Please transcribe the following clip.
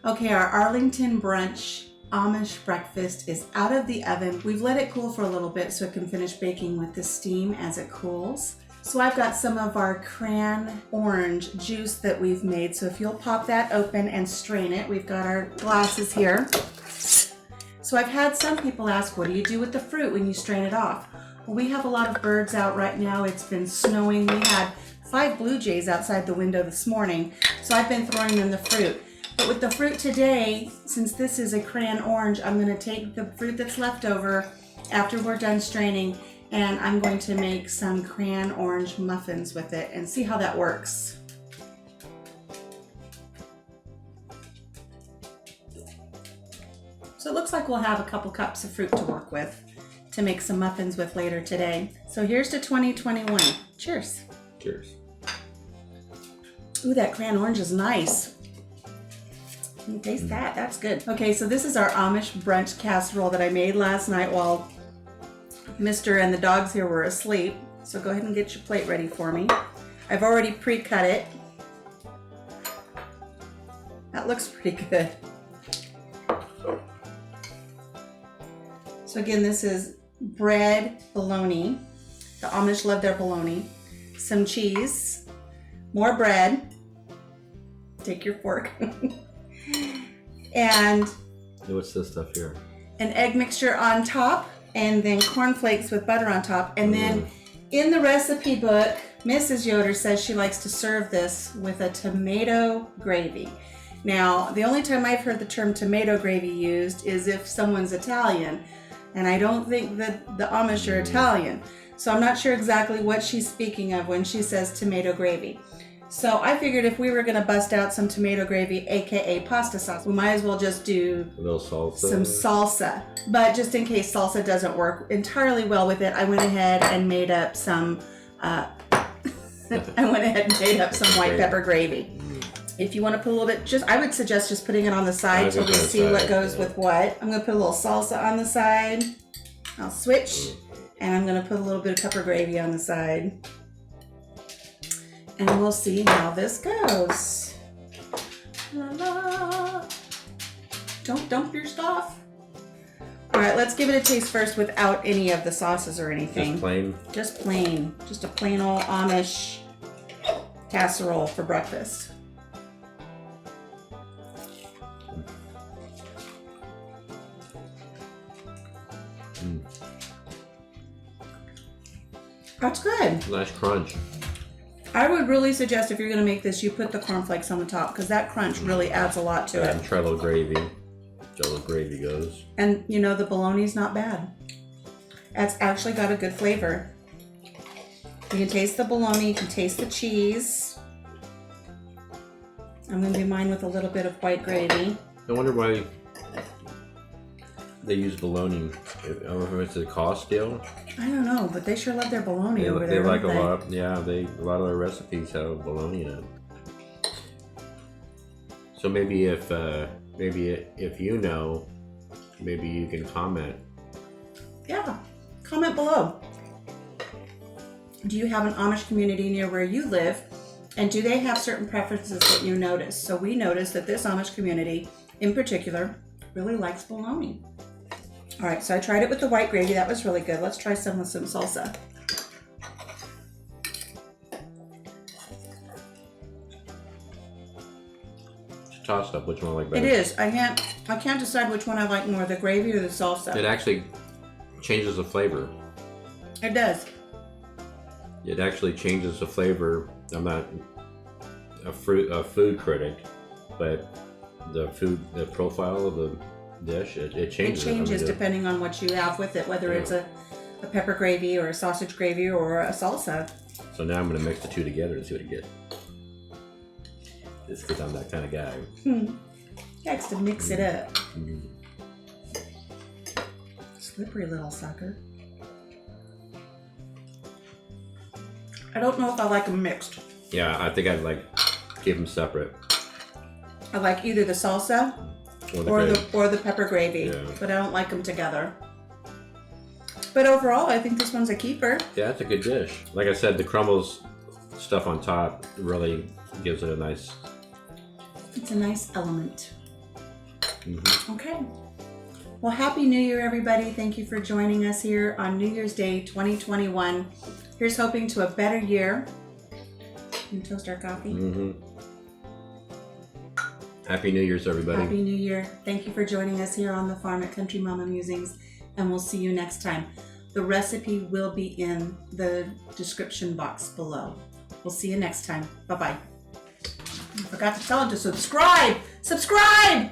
Okay, our Arlington brunch Amish breakfast is out of the oven. We've let it cool for a little bit so it can finish baking with the steam as it cools. So I've got some of our cran orange juice that we've made. So if you'll pop that open and strain it, we've got our glasses here. So I've had some people ask, what do you do with the fruit when you strain it off? Well, we have a lot of birds out right now. It's been snowing. We had 5 blue jays outside the window this morning. So I've been throwing them the fruit. But with the fruit today, since this is a cran orange, I'm going to take the fruit that's left over after we're done straining, and I'm going to make some cran orange muffins with it and see how that works. So it looks like we'll have a couple cups of fruit to work with to make some muffins with later today. So here's to 2021. Cheers. Cheers. Ooh, that cran orange is nice. Can you taste that? That's good. Okay, so this is our Amish brunch casserole that I made last night while Mr. and the dogs here were asleep. So go ahead and get your plate ready for me. I've already pre-cut it. That looks pretty good. So again, this is bread, bologna. The Amish love their bologna. Some cheese, more bread. Take your fork. And what's this stuff here? An egg mixture on top, and then cornflakes with butter on top. And then in the recipe book, Mrs. Yoder says she likes to serve this with a tomato gravy. Now, the only time I've heard the term tomato gravy used is if someone's Italian, and I don't think that the Amish are Italian. So I'm not sure exactly what she's speaking of when she says tomato gravy. So I figured if we were going to bust out some tomato gravy, aka pasta sauce, we might as well just do a little salsa. Some salsa. But just in case salsa doesn't work entirely well with it, I went ahead and made up some white pepper gravy. If you want to put a little bit, I would suggest just putting it on the side till we see what goes with what. I'm going to put a little salsa on the side. I'll switch, and I'm going to put a little bit of pepper gravy on the side. And we'll see how this goes. La la. Don't dump your stuff. All right, let's give it a taste first without any of the sauces or anything. Just plain? Just plain. Just a plain old Amish casserole for breakfast. That's good. Nice crunch. I would really suggest if you're going to make this, you put the cornflakes on the top because that crunch really adds a lot to it. And try a little gravy. See how the gravy goes. And you know, the bologna's not bad. It's actually got a good flavor. You can taste the bologna, you can taste the cheese. I'm going to do mine with a little bit of white gravy. I wonder why they use bologna. I don't know if it's a cost deal. I don't know, but they sure love their bologna over there. They like a lot. Yeah, a lot of their recipes have bologna in it. So maybe if you know, maybe you can comment. Yeah, comment below. Do you have an Amish community near where you live? And do they have certain preferences that you notice? So we noticed that this Amish community in particular really likes bologna. All right, so I tried it with the white gravy. That was really good. Let's try some with some salsa. It's a toss up. Which one I like better? It is. I can't decide which one I like more, the gravy or the salsa. It actually changes the flavor. It does. It actually changes the flavor. I'm not a food critic, but the profile of the dish, it changes. It changes depending on what you have with it, whether it's a pepper gravy or a sausage gravy or a salsa. So now I'm going to mix the two together and see what I get. Just because I'm that kind of guy. He likes to mix it up. Slippery little sucker. I don't know if I like them mixed. Yeah, I think I'd keep them separate. I like either the salsa or the pepper gravy, but I don't like them together. But overall, I think this one's a keeper. Yeah, it's a good dish. Like I said, the crumbles stuff on top really gives it a nice... It's a nice element. Okay. Well, Happy New Year, everybody. Thank you for joining us here on New Year's Day 2021. Here's hoping to a better year. Can you toast our coffee? Happy New Year's, everybody. Happy New Year. Thank you for joining us here on the farm at Country Mama Musings, and we'll see you next time. The recipe will be in the description box below. We'll see you next time. Bye-bye. I forgot to tell them to subscribe. Subscribe!